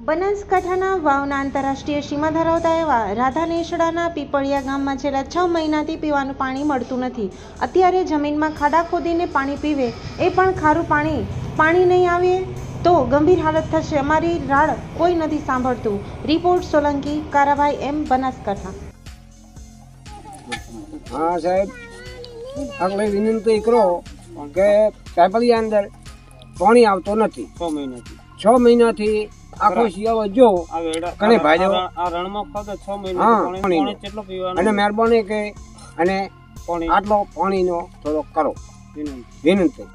બનાસકાંઠાના વાવના આંતરરાષ્ટ્રીય સીમા ધરાવતા એવા રાધાનેસડાના પીપળિયા ગામમાં છેલ્લા 6 મહિનાથી પીવાનું પાણી મળતું નથી। અત્યારે જમીનમાં ખાડા ખોદીને પાણી પીવે એ પણ ખારું પાણી નહીં આવે તો ગંભીર હાલત થશે। અમારી રાડ કોઈ નથી સાંભળતું। રિપોર્ટ સોલંકી કારાભાઈ એમ બનાસકાંઠા। हाँ साहेब अगले विनंती करो के पीपलिया अंदर पानी आवतो नथी 6 महीना थी आखो शियाळो जो कने भाजो आ रणमां खोदे 6 महीना पाणी કેટલો પીવાનો અને મહેરબાની કે અને આટલો પાણીનો થોડો કરો વિનંતી।